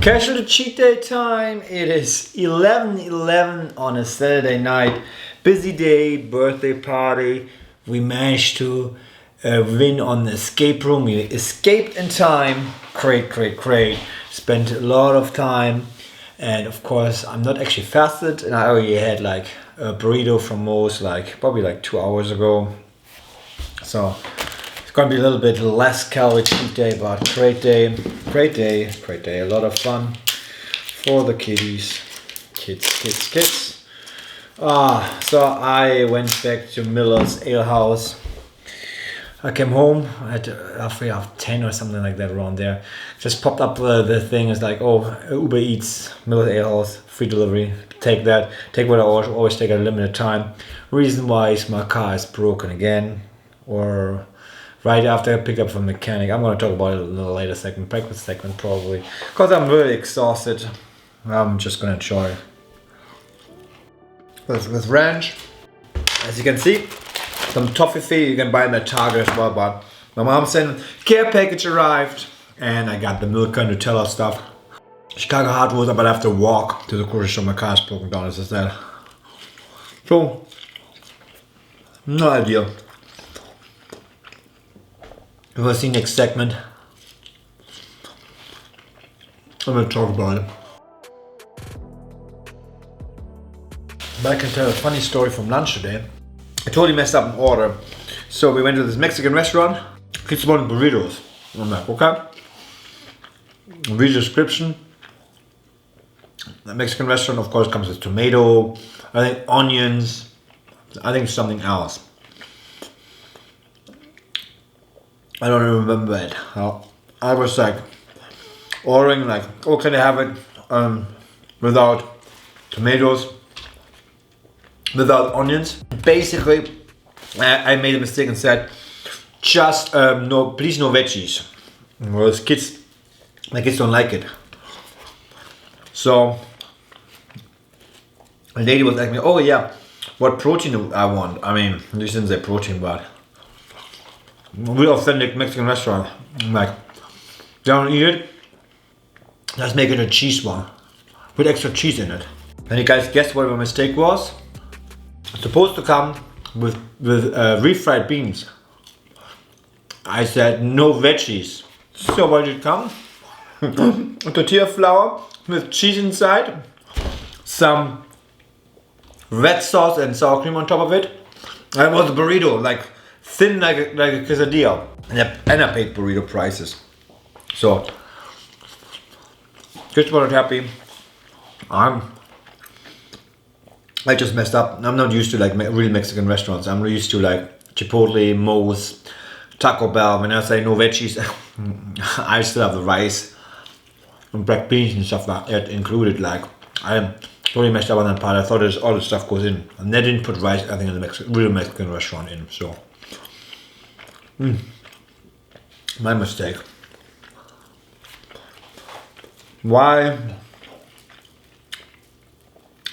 Casual cheat day time. It is 11:11 on a Saturday night. Busy day, birthday party. We managed to win on the escape room. We escaped in time. Great. Spent a lot of time. And of course, I'm not actually fasted. And I already had like a burrito from Moe's probably 2 hours ago. So it's gonna be a little bit less calorie cheat day, but great day. A lot of fun for the kids. So I went back to Miller's Ale House. I came home at roughly 10 or something like that, around there. Just popped up the thing. It's like, oh, Uber Eats, Miller's Ale House, free delivery. Take that. Take what I always take at a limited time. Reason why is my car is broken again, or right after I pick up from the mechanic. I'm going to talk about it in a later segment, breakfast segment probably, because I'm really exhausted. I'm just going to enjoy this ranch. As you can see, some toffee you can buy in the Target as well, but my mom sent care package arrived, and I got the Milka and Nutella stuff. Chicago hardwood, but I have to walk to the grocery store. My car is broken down, as I said. So, no idea. We'll see next segment. I'm gonna talk about it. But I can tell a funny story from lunch today. I totally messed up an order. So we went to this Mexican restaurant. Kids wanted burritos. I'm like, okay. Read the description. The Mexican restaurant, of course, comes with tomato, I think onions, I think something else. I don't even remember it. I was like ordering like, oh, can I have it without tomatoes, without onions? Basically, I made a mistake and said, just no, please no veggies. Well, my kids don't like it. So the lady was asking me, oh yeah, what protein I want. I mean, you didn't say protein, but real authentic Mexican restaurant. I'm like, don't eat it. Let's make it a cheese one with extra cheese in it. And you guys guess what my mistake was? It's supposed to come with refried beans. I said no veggies. So what did it come? A tortilla flour with cheese inside, some red sauce and sour cream on top of it. And it was a burrito, like thin like a quesadilla, and I paid burrito prices. So kids weren't happy. I just messed up. I'm not used to like real Mexican restaurants. I'm used to like Chipotle, Moe's, Taco Bell. When I say no veggies, I still have the rice and black beans and stuff like that included. Like I totally messed up on that part. I thought all the stuff goes in, and they didn't put rice, I think, in the real Mexican restaurant in. So my mistake. Why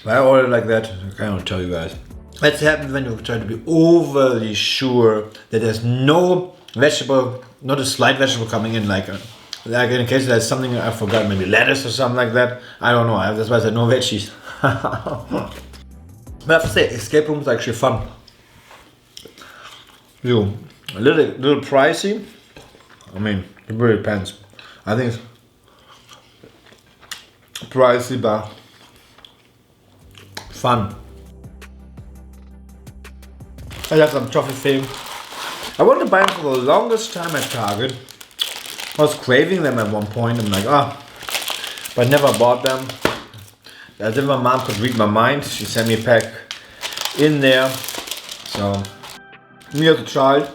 I ordered like that, I can't tell you guys. That's happened when you try to be overly sure that there's no vegetable, not a slight vegetable coming in, like in case there's something I forgot, maybe lettuce or something like that. I don't know. That's why I said no veggies. But I have to say, escape room is actually fun. So, a little pricey. I mean, it really depends. I think it's pricey, but fun. I have some toffee thing. I wanted to buy them for the longest time at Target. I was craving them at one point. I'm like, but never bought them. As if my mom could read my mind, she sent me a pack in there. So, me as a child,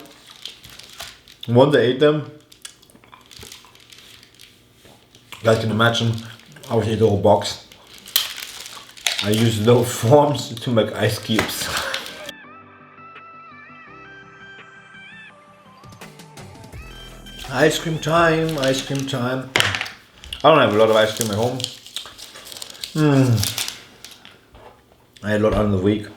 once I ate them, you guys can imagine, I would eat the whole box. I use little forms to make ice cubes. Ice cream time. I don't have a lot of ice cream at home. I had a lot on the week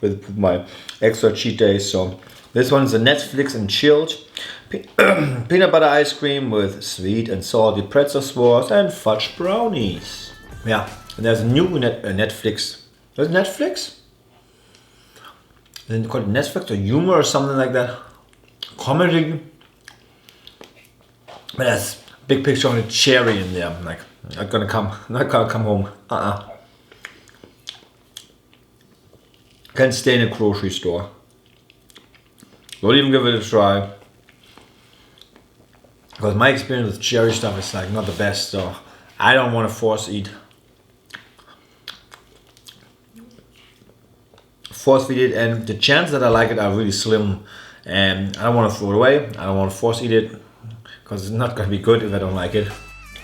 with my extra cheat days. So this one is a Netflix and chilled peanut butter ice cream with sweet and salty pretzel swirls and fudge brownies. Yeah, and there's a new Netflix. Is it Netflix? Is it called Netflix or Humor or something like that? Comedy. But there's a big picture of a cherry in there. I'm like, not gonna come home. Can't stay in a grocery store. Don't even give it a try. Because my experience with cherry stuff is like not the best, so I don't want to force feed it, and the chances that I like it are really slim, and I don't want to throw it away. I don't want to force eat it because it's not going to be good if I don't like it.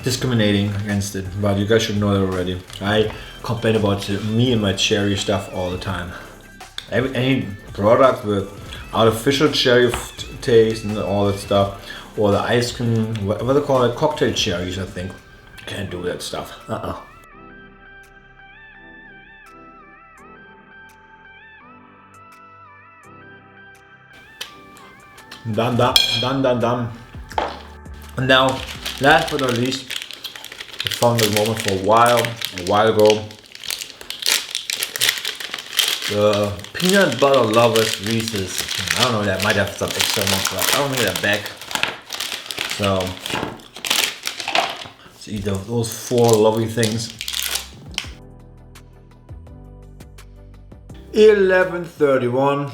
Discriminating against it, but you guys should know that already. I complain about me and my cherry stuff all the time. Any product with artificial cherry taste and all that stuff, or the ice cream, what they call it, cocktail cherries, I think. Can't do that stuff. Done. And now, last but not least, I found this moment for a while ago. The peanut butter lovers Reese's. I don't know, that might have some extra ones, but I don't think they're back. So, let's eat those 4 lovely things. 11:31.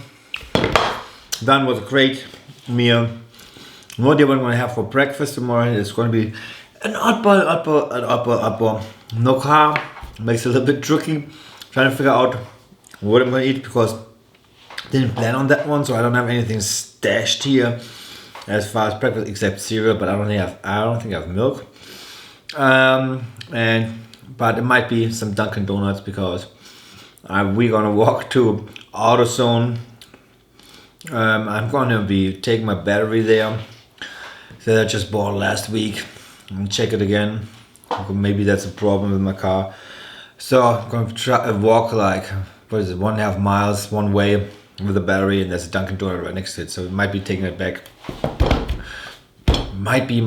Done with a great meal. No idea what I'm gonna have for breakfast tomorrow. It's gonna be an upper. No carb. Makes it a little bit tricky. Trying to figure out what I'm gonna eat because I didn't plan on that one, so I don't have anything stashed here as far as breakfast except cereal. But I don't think I have milk. But it might be some Dunkin' Donuts because we're gonna walk to AutoZone. I'm gonna be taking my battery there that I just bought last week and check it again. Maybe that's a problem with my car. So I'm gonna try walk like 1.5 miles one way with the battery, and there's a Dunkin' Donut right next to it. So it might be taking it back. Might be.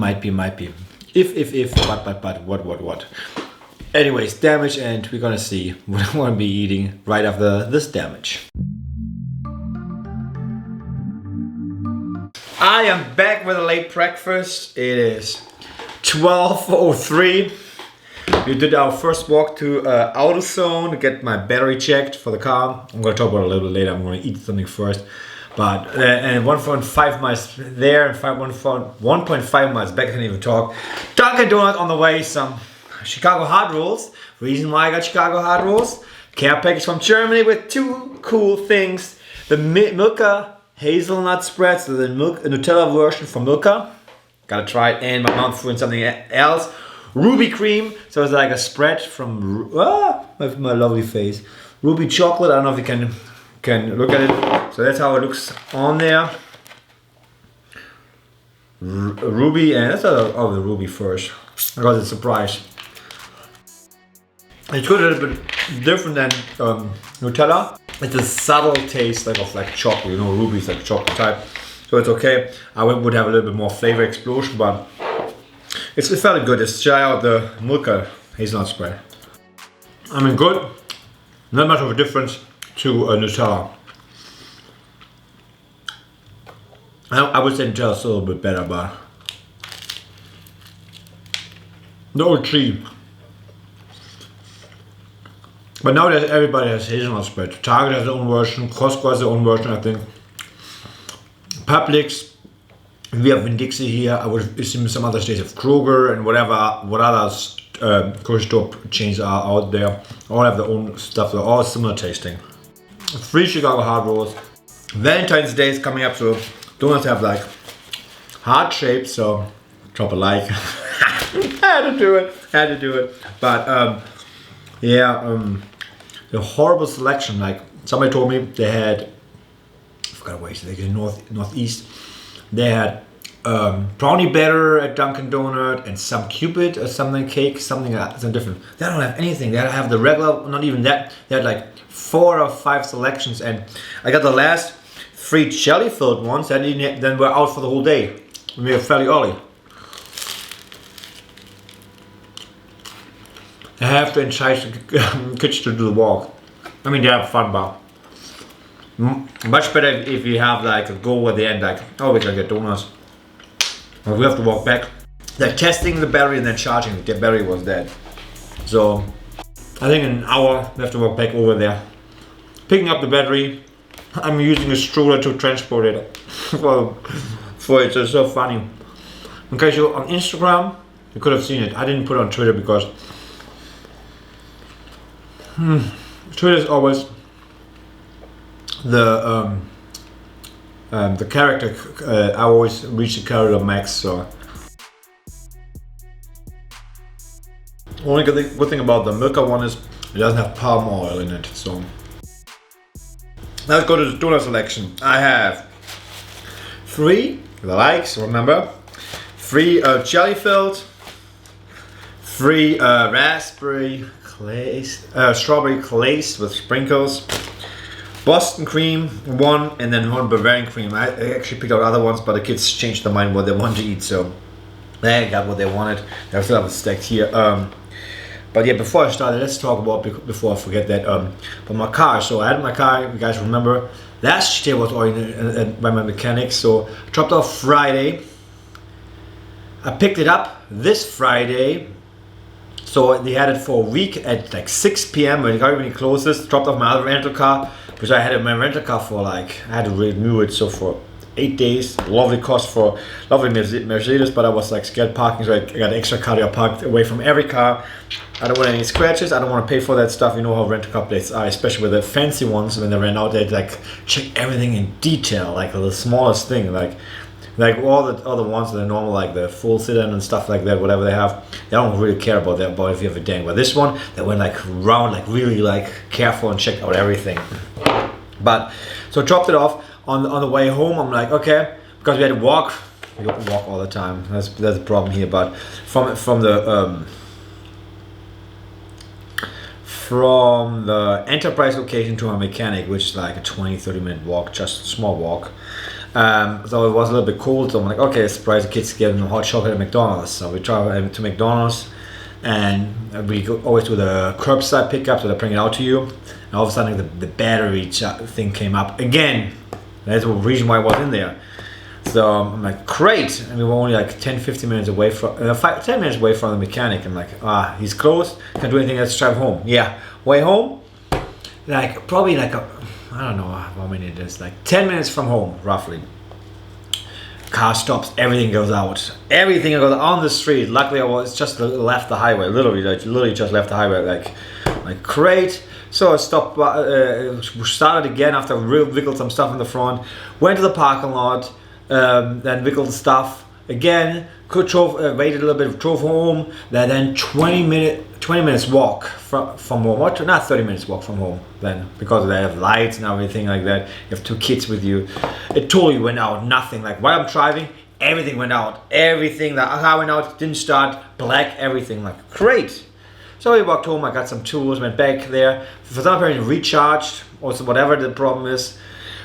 If, but, what. Anyways, damage, and we're gonna see what I'm gonna be eating right after this damage. I am back with a late breakfast. It is 12:03. We did our first walk to AutoZone to get my battery checked for the car. I'm gonna talk about it a little bit later. I'm gonna eat something first. But and 1.5 miles there and 1.5 miles back. I can't even talk. Dunkin' Donuts on the way. Some Chicago hot rolls. Reason why I got Chicago hot rolls: care package from Germany with 2 cool things. The Milka hazelnut spread, so the Nutella version from Milka. Gotta try it, and my mom threw in something else. Ruby cream, so it's like a spread from my lovely face. Ruby chocolate. I don't know if you can look at it. So that's how it looks on there. Ruby, and let's start out with ruby first because it's a surprise. It's good, a little bit different than Nutella. It's a subtle taste like chocolate. You know, ruby is like chocolate type, so it's okay. I would have a little bit more flavor explosion, but it's fairly good. Just try out the Milka hazelnut spread. I mean, good. Not much of a difference to Nutella. I would say Nutella is a little bit better, but the old cheap. But nowadays everybody has hazelnut spread. Target has their own version, Costco has their own version, I think. Publix, we have Winn-Dixie here. I would assume some other states have Kroger and what other grocery store chains are out there. All have their own stuff. They're all similar tasting. 3 Chicago hard rolls. Valentine's Day is coming up, so donuts have like heart shapes, so drop a like. Had to do it. But the horrible selection. Like somebody told me they had, I forgot where they in northeast. They had brownie batter at Dunkin' Donut and some Cupid or something cake, something different. They don't have anything. They have the regular, not even that. They had like 4 or 5 selections, and I got the last 3 jelly filled ones, and then we're out for the whole day. we are fairly early. I have to entice the kids to do the walk. I mean, they have fun, but much better if you have like a goal at the end, like, oh, we can get donuts. But we have to walk back. They're testing the battery and then charging it. The battery was dead. So I think in an hour we have to walk back over there. Picking up the battery. I'm using a stroller to transport it. Well, for it's so funny. In case you're on Instagram, you could have seen it. I didn't put it on Twitter because Twitter is always the character. I always reach the character max. So only good thing about the Milka one is it doesn't have palm oil in it. So let's go to the donut selection. I have 3 the likes. Remember, 3 jelly filled, 3 raspberry glazed, strawberry glazed with sprinkles, Boston cream 1, and then 1 Bavarian cream. I actually picked out other ones, but the kids changed their mind what they want to eat, so they got what they wanted. They still have it stacked here. But yeah, before I started, let's talk about, before I forget that, but my car. So I had my car, you guys remember, last year was oriented by my mechanic, so I dropped off Friday. I picked it up this Friday. So they had it for a week at like 6 p.m. when the car really closes. Dropped off my other rental car, because I had my rental car for like, I had to renew it, so for 8 days. Lovely cost for lovely Mercedes, but I was like scared parking, so I got an extra car there parked away from every car. I don't want any scratches. I don't want to pay for that stuff. You know how rental car plates are, especially with the fancy ones. When they ran out, they like check everything in detail, like the smallest thing, like all the other ones that are normal, like the full sedan and stuff like that, whatever they have, they don't really care about that, about if you have a dent. But this one, they went like round, like really like careful and checked out everything. But so dropped it off on the way home. I'm like, okay, because we had to walk. We don't walk all the time. That's the problem here. But from the Enterprise location to our mechanic, which is like a 20-30 minute walk, just a small walk. So it was a little bit cold, so I'm like, okay, surprise the kids getting hot chocolate at McDonald's. So we travel to McDonald's, and we always do the curbside pickup, so they bring it out to you. And all of a sudden the battery thing came up again. That's the reason why I was in there. So I'm like, great, and we were only like 10-15 minutes away from 10 minutes away from the mechanic. I'm like, he's closed, can't do anything, let's drive home. Yeah, way home, like probably like I don't know how many it is, like 10 minutes from home roughly. Car stops, everything goes out, everything goes on the street. Luckily I was just left the highway, literally just left the highway, like great. So I stopped, started again after I wiggled some stuff in the front, went to the parking lot, then wiggled the stuff again, waited a little bit, drove home, then 20 minutes walk from home, not 30 minutes walk from home, then, because they have lights and everything like that. You have 2 kids with you. It totally went out, nothing. Like while I'm driving, everything went out. Everything, the car went out, didn't start, black, everything, like great. So I walked home, I got some tools, went back there. For some reason recharged, also whatever the problem is.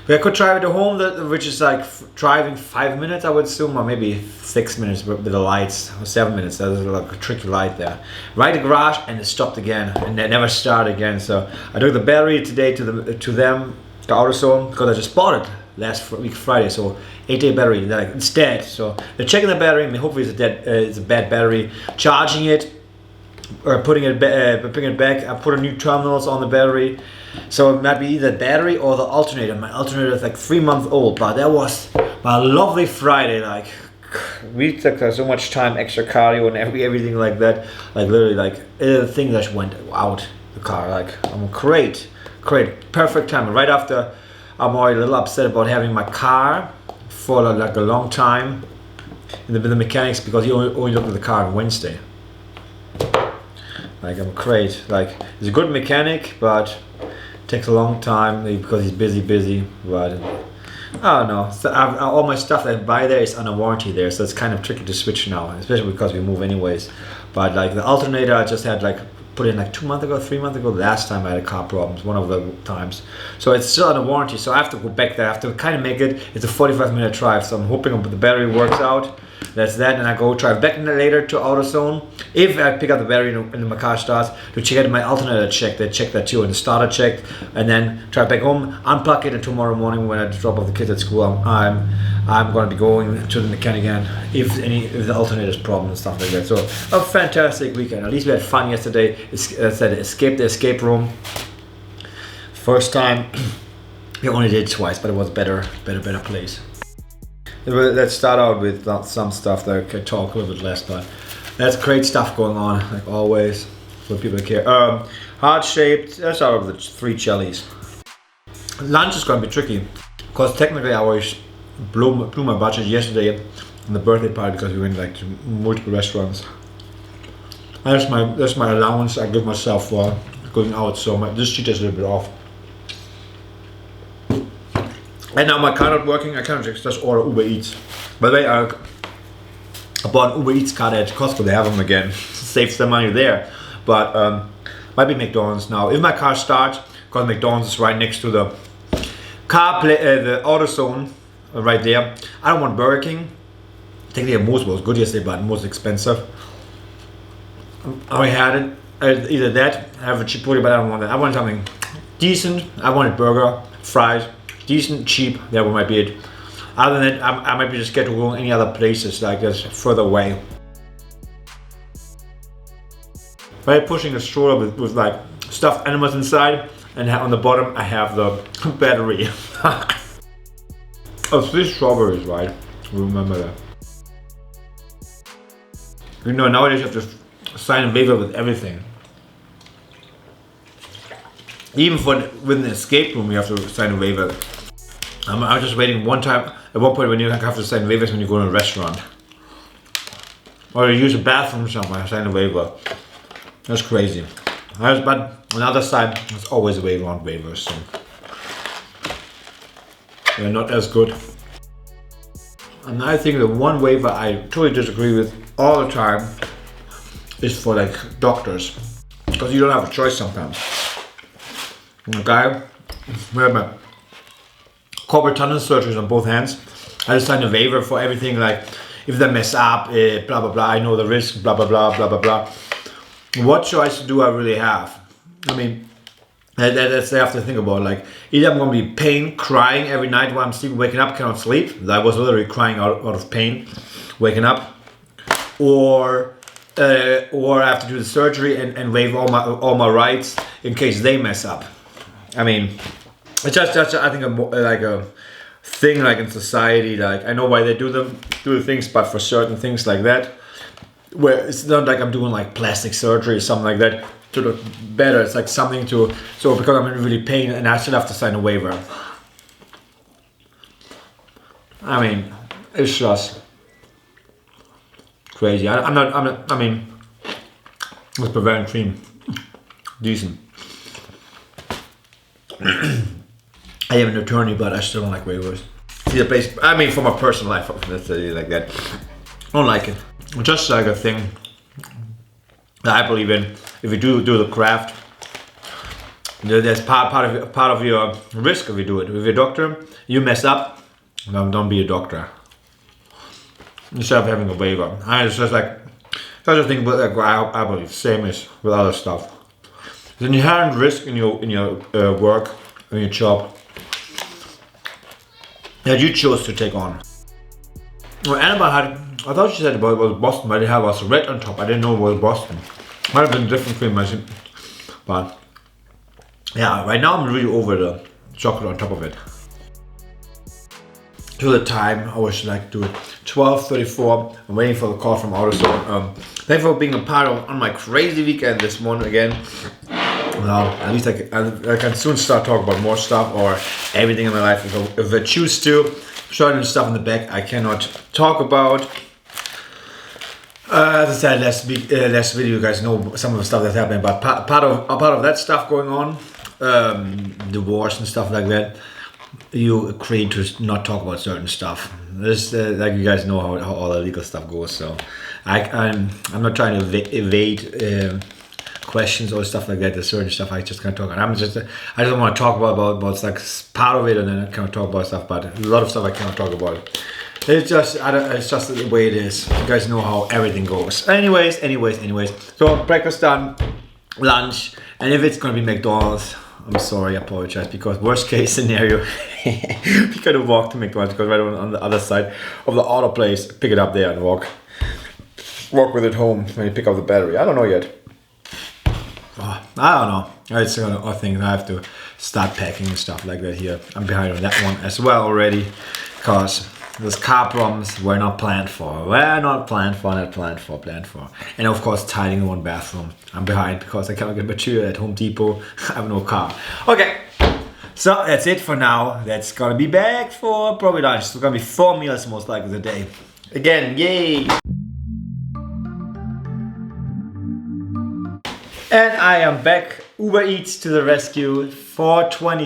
I could drive it home, which is like driving 5 minutes, I would assume, or maybe 6 minutes with the lights, or 7 minutes. There's like a tricky light there. Right in the garage, and it stopped again, and it never started again. So I took the battery today to them, to AutoZone, because I just bought it last week Friday. So 8-day battery, like it's dead. So they're checking the battery. I mean, hopefully it's a bad battery. Charging it, or putting it back. I put a new terminals on the battery. So it might be either battery or the alternator. My alternator is like 3 months old, but that was my lovely Friday. Like we took so much time, extra cardio and everything like that. Like literally, like the thing that went out the car. Like I'm great, perfect time. Right after, I'm already a little upset about having my car for like a long time in the mechanics, because he only looked at the car on Wednesday. Like I'm great. Like he's a good mechanic, but takes a long time because he's busy. But I don't know. So all my stuff that I buy there is under warranty there, so it's kind of tricky to switch now, especially because we move anyways. But like the alternator, I just had like put in like 2 months ago, 3 months ago. Last time I had car problems, one of the times. So it's still under warranty, so I have to go back there. I have to kind of make it. It's a 45-minute drive, so I'm hoping the battery works out. That's that, and I go drive back later to AutoZone. If I pick up the battery and my car starts, to check it, my alternator check. They check that too, and the starter checked, and then drive back home, unplug it, and tomorrow morning when I drop off the kids at school, I'm going to be going to the mechanic again if the alternator is problem and stuff like that. So a fantastic weekend. At least we had fun yesterday. As I said, escaped the escape room. First time, we only did it twice, but it was better place. Let's start out with some stuff that I can talk a little bit less, but that's great stuff going on, like always, for people that care. Heart-shaped, let's start with the 3 jellies. Lunch is going to be tricky, because technically I always blew my budget yesterday on the birthday party because we went like to multiple restaurants. That's my allowance I give myself for going out, so this cheat is a little bit off. And now my car not working, I can't just order Uber Eats. By the way, I bought an Uber Eats card at Costco, they have them again. Saves the money there. But might be McDonald's now. If my car starts, because McDonald's is right next to the the AutoZone right there. I don't want Burger King. Technically most was good yesterday, but most expensive. I had it, either that, I have a Chipotle, but I don't want that. I want something decent. I wanted burger, fries. Decent, cheap, that might be it. Other than that, I might be just get to go any other places like this further away. By pushing a stroller with like stuffed animals inside, and on the bottom I have the battery. Oh, 3 strawberries, right? Remember that. You know, nowadays you have to sign a waiver with everything. Even with an escape room, you have to sign a waiver. I was just waiting one time, at one point when you have to sign waivers when you go to a restaurant. Or you use a bathroom somewhere, sign a waiver. That's crazy. But on the other side, there's always a waiver on waivers, so they're not as good. And I think the one waiver I totally disagree with all the time is for like doctors. Because you don't have a choice sometimes. Okay, we have my corporate tunnel surgeries on both hands. I just signed a waiver for everything, like if they mess up, blah blah blah, I know the risk, blah blah blah, blah blah blah. What choice do I really have? I mean, that's I have to think about, like, either I'm going to be in pain, crying every night while I'm sleeping, waking up, cannot sleep. I was literally crying out of pain, waking up. Or I have to do the surgery and waive all my rights in case they mess up. I mean, it's just I think like a thing like in society. Like I know why they do the things, but for certain things like that, where it's not like I'm doing like plastic surgery or something like that to look better. It's like something to because I'm in really pain and I still have to sign a waiver. I mean, it's just crazy. I'm not. I mean, with Bavarian cream, decent. I am an attorney, but I still don't like waivers. See the place. I mean, for my personal life, let's say like that. I don't like it. Just like a thing that I believe in. If you do the craft, there's part of your risk if you do it. If you're a doctor, you mess up, don't be a doctor. Instead of having a waiver, it's just like such a thing. But like, I believe same as with other stuff. There's an inherent risk in your work, in your job, that you chose to take on. Well, Annabelle had, I thought she said it was Boston, but it was red on top. I didn't know it was Boston. Might have been different cream, but yeah, right now I'm really over the chocolate on top of it. To the time, I was like do it 12:34. I'm waiting for the call from AutoZone. Thanks for being a part on my crazy weekend this morning again. Well, at least I can soon start talking about more stuff or everything in my life if I choose to. Certain stuff in the back I cannot talk about. As I said last video, you guys know some of the stuff that's happening, but part of that stuff going on, divorce and stuff like that, you agreed to not talk about certain stuff. This, like you guys know how all the legal stuff goes, so I'm not trying to evade questions or stuff like that. There's certain stuff I just can't talk about. I don't want to talk about it's like part of it, and then I can't talk about stuff. But a lot of stuff I cannot talk about. It's just the way it is. You guys know how everything goes. Anyways. So breakfast done, lunch, and if it's gonna be McDonald's, I'm sorry, I apologize, because worst case scenario, we gotta walk to McDonald's, because right on the other side of the auto place, pick it up there and walk with it home when you pick up the battery. I don't know yet. I don't know. It's a thing. I have to start packing and stuff like that here. I'm behind on that one as well already, because those car problems were not planned for. And of course, tidying one bathroom. I'm behind because I cannot get material at Home Depot. I have no car. Okay, so that's it for now. That's gonna be back for probably lunch. It's gonna be 4 meals most likely a day. Again, yay! And I am back. Uber Eats to the rescue for 21.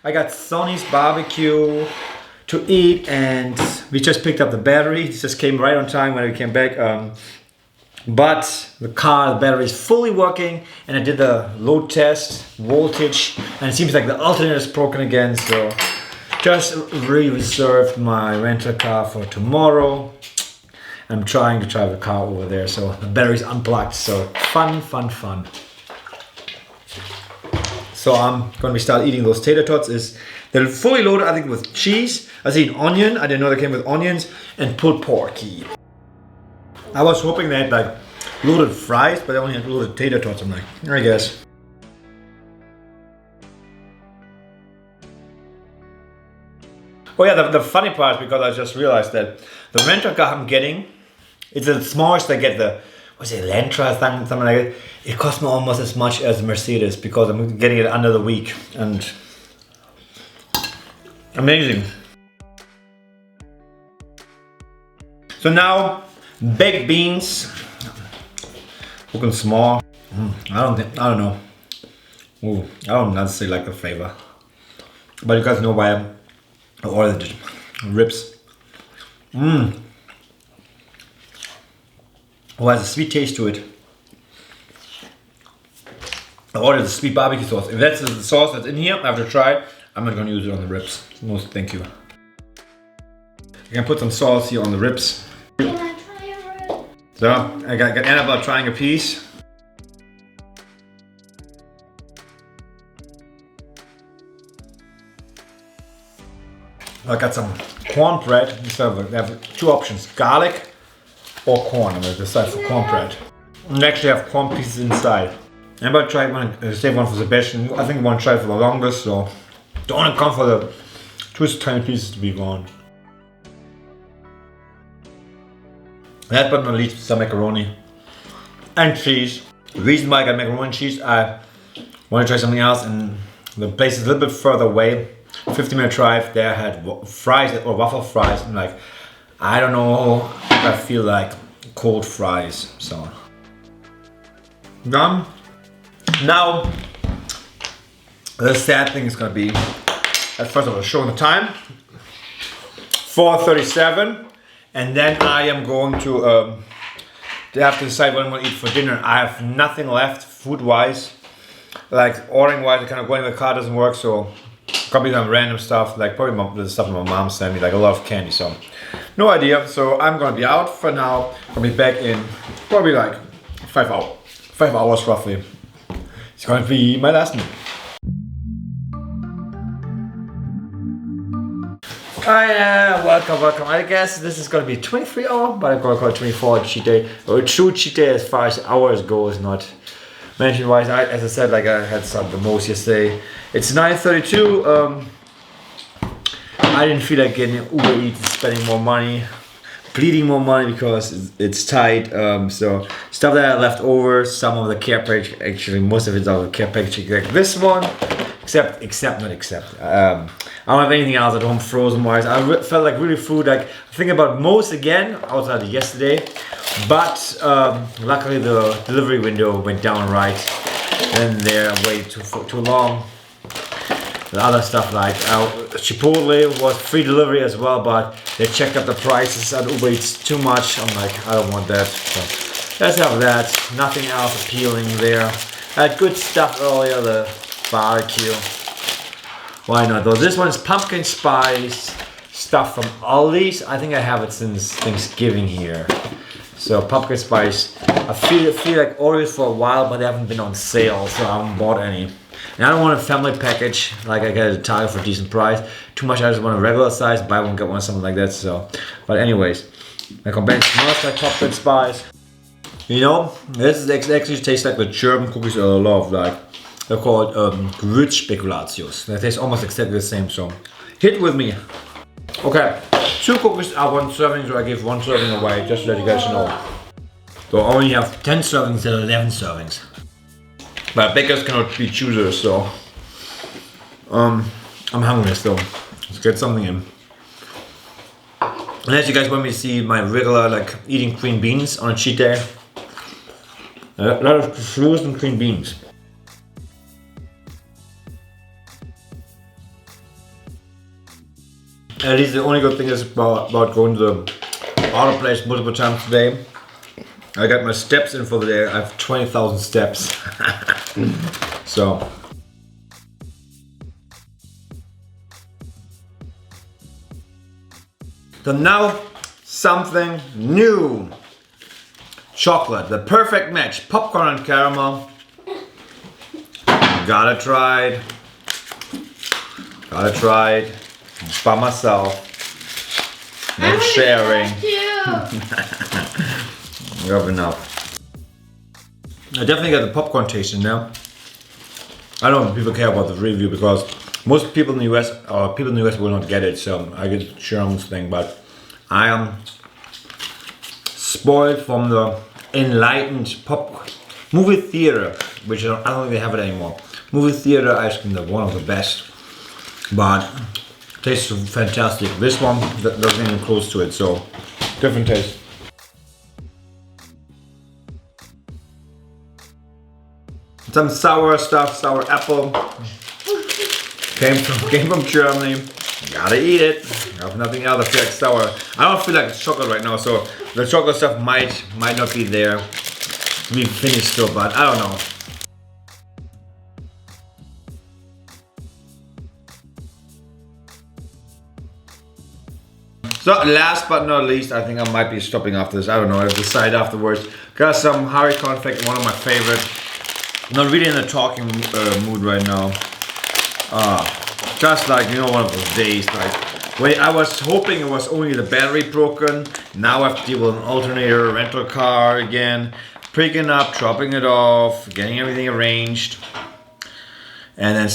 I got Sonny's barbecue to eat, and we just picked up the battery. It just came right on time when we came back. But the battery is fully working, and I did the load test, voltage, and it seems like the alternator is broken again. So just reserved my rental car for tomorrow. I'm trying to drive the car over there, so the battery's unplugged. So fun. So I'm gonna start eating those tater tots. They're fully loaded, I think, with cheese. I see an onion. I didn't know they came with onions, and pulled porky. I was hoping they had like loaded fries, but they only had loaded tater tots. I'm like, I guess. Oh yeah, the funny part is because I just realized that the rental car I'm getting, it's the smallest I get, the Elantra, something like that. It costs me almost as much as Mercedes because I'm getting it under the week, and amazing. So now, baked beans, looking small. I don't know. Ooh, I don't necessarily like the flavor, but you guys know why I ordered the ribs. Oh, it has a sweet taste to it. I ordered the sweet barbecue sauce. If that's the sauce that's in here, I have to try it. I'm not gonna use it on the ribs. No, thank you. I can put some sauce here on the ribs. Can I try a rib? So I got Annabelle trying a piece. I got some cornbread. They have two options: garlic or corn. I'm gonna decide for cornbread. And they actually have corn pieces inside. I'm about to try one, save one for Sebastian. I think I want to try it for the longest, so don't want to come for the two tiny pieces to be gone. Last but not least, some macaroni and cheese. The reason why I got macaroni and cheese, I want to try something else, and the place is a little bit further away. 50-minute drive. There I had fries or waffle fries. I'm like, I don't know if I feel like cold fries. So done. Now the sad thing is gonna be, first of all, showing the time, 4:37, and then I am going to have to decide what I'm gonna eat for dinner. I have nothing left food-wise, like ordering wise. I kind of going in the car doesn't work, so probably some random stuff, like probably the stuff my mom sent me, like a lot of candy. So no idea. So I'm gonna be out for now. I'll be back in probably like 5 hours. 5 hours roughly. It's gonna be my last meal. Welcome. I guess this is gonna be 23 hour, but I'm gonna call it 24 cheat day. Or a true cheat day as far as hours go is not mentioned wise. As I said, like I had some the most yesterday. It's 9:32. I didn't feel like getting Uber Eats and spending more money, bleeding more money because it's tight. So stuff that I left over, some of the care package, actually most of it's out of the care package, like this one, except. I don't have anything else at home frozen wise. I felt like really food, like thinking about most again outside of yesterday, but luckily the delivery window went down right, and they're waiting too long. The other stuff like Chipotle was free delivery as well, but they checked up the prices at Uber Eats too much. I'm like, I don't want that. So let's have that. Nothing else appealing there. I had good stuff earlier, the barbecue. Why not though? This one is pumpkin spice stuff from Aldi's. I think I have it since Thanksgiving here. So pumpkin spice. I feel like Oreos for a while, but they haven't been on sale, so I haven't bought any. And I don't want a family package, like I get a Target for a decent price. Too much, I just want a regular size, buy one, get one, something like that, so. But anyways, my combined smells like pumpkin spice. You know, this actually tastes like the German cookies I love, like, they're called Gewürzspekulatius. They taste almost exactly the same, so hit with me. Okay, 2 cookies are 1 serving, so I give 1 serving away, just to let you guys know. So I only have 10 servings instead of 11 servings. But bakers cannot be choosers, so I'm hungry still. Let's get something in. Unless you guys want me to see my regular, like, eating green beans on a cheat day. A lot of frozen green beans. At least the only good thing is about going to the auto place multiple times today. I got my steps in for the day. I have 20,000 steps. So. So now, something new. Chocolate, the perfect match. Popcorn and caramel. Gotta try it. Gotta try it. By myself. No sharing. I have enough. I definitely got the popcorn taste in there. I don't know if people care about the review because most people in the US will not get it, so I get German's thing, but I am spoiled from the enlightened movie theater, which I don't think they have it anymore. Movie theater ice cream, they're one of the best, but tastes fantastic. This one doesn't even close to it, so different taste. Some sour stuff, sour apple. Came from Germany. Gotta eat it. I have nothing else. I feel like sour. I don't feel like chocolate right now, so the chocolate stuff might not be there to be finished still, but I don't know. So last but not least, I think I might be stopping after this. I don't know. I'll decide afterwards. Got some Harry confect, one of my favorites. Not really in a talking mood right now. Just like, you know, one of those days, like, wait, I was hoping it was only the battery broken. Now I have to deal with an alternator, rental car again, picking up, dropping it off, getting everything arranged, and then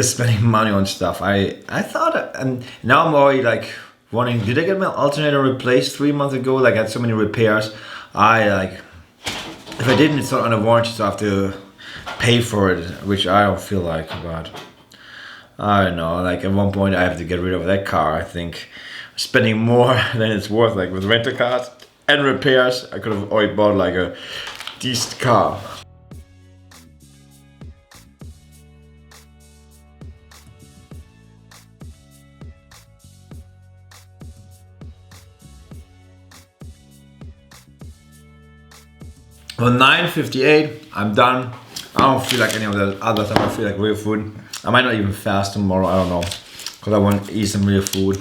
spending money on stuff. I thought, and now I'm already like wondering, did I get my alternator replaced 3 months ago? Like, I had so many repairs. If I didn't, it's not under warranty, so I have to pay for it, which I don't feel like, but I don't know, like at one point I have to get rid of that car. I think spending more than it's worth, like with rental cars and repairs. I could have already bought like a decent car. Well, 9:58, I'm done. I don't feel like any of the other stuff. I feel like real food. I might not even fast tomorrow, I don't know. Because I want to eat some real food.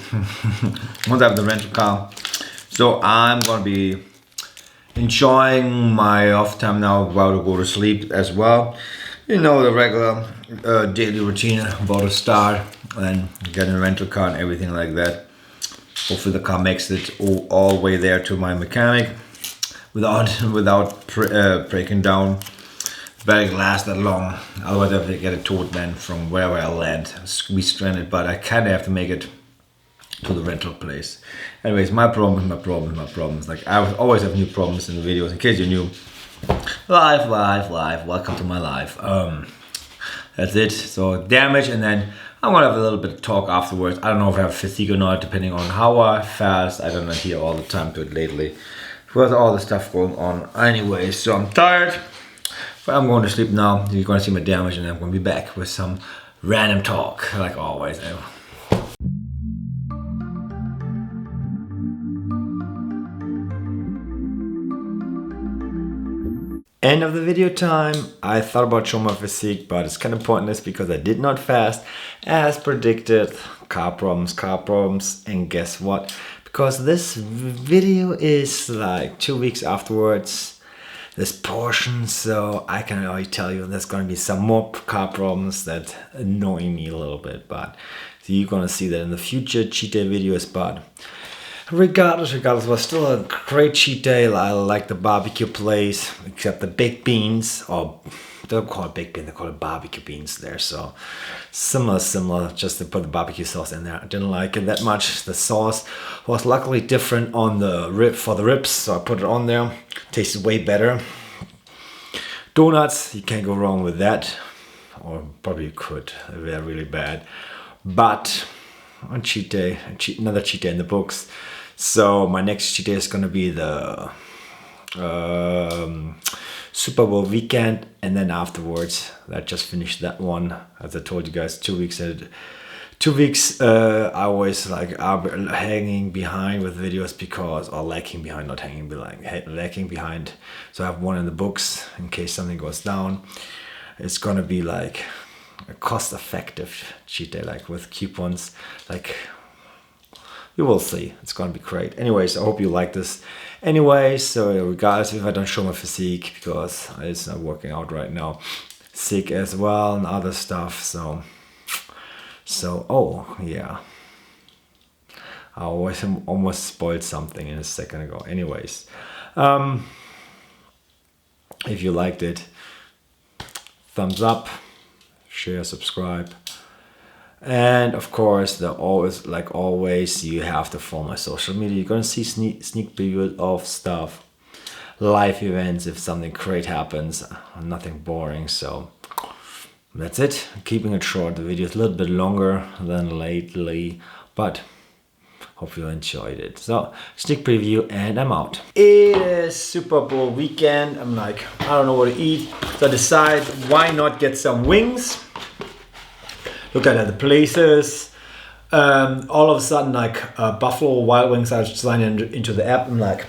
Once I have the rental car. So I'm going to be enjoying my off time now, about to go to sleep as well. You know, the regular daily routine, about to start and getting a rental car and everything like that. Hopefully the car makes it all the way there to my mechanic without breaking down. Better last that long, otherwise I have to get it towed then from wherever I land. Be stranded, but I kinda have to make it to the rental place. Anyways, my problems. Like, I always have new problems in the videos, in case you're new. Life, welcome to my life. That's it, so damage, and then I'm gonna have a little bit of talk afterwards. I don't know if I have fatigue or not, depending on how I fast. I don't adhere all the time to it lately. With all the stuff going on. Anyway, so I'm tired. But I'm going to sleep now. You're going to see my damage, and I'm going to be back with some random talk, like always. End of the video time. I thought about showing my physique, but it's kind of pointless because I did not fast as predicted. Car problems, and guess what? Because this video is like 2 weeks afterwards, this portion, so I can already tell you there's gonna be some more car problems that annoy me a little bit, but you're gonna see that in the future cheat day videos. But regardless, it was still a great cheat day. I like the barbecue place, except the baked beans, or they don't call it baked beans, they call it barbecue beans there. So similar, just to put the barbecue sauce in there. I didn't like it that much. The sauce was luckily different on the ribs, so I put it on there. Tasted way better. Donuts, you can't go wrong with that, or probably you could if they're really bad. But on cheat day, another cheat day in the books. So my next cheat day is going to be the Super Bowl weekend, and then afterwards I just finished that one. As I told you guys, 2 weeks. 2 weeks I always like hanging behind with videos because, or lacking behind, not hanging behind, lacking behind. So I have one in the books in case something goes down. It's gonna be like a cost-effective cheat day, like with coupons, like you will see. It's gonna be great. Anyways, I hope you like this. Anyway, so regardless if I don't show my physique because it's not working out right now, sick as well and other stuff. So oh yeah, I almost spoiled something in a second ago. Anyways, if you liked it, thumbs up, share, subscribe. And of course, like always, you have to follow my social media. You're gonna see sneak previews of stuff, live events if something great happens, nothing boring. So that's it. I'm keeping it short. The video is a little bit longer than lately, but hope you enjoyed it. So sneak preview, and I'm out. It is Super Bowl weekend. I'm like, I don't know what to eat, so I decide why not get some wings. Look at the places. All of a sudden, like Buffalo Wild Wings, I was signing into the app. I'm like,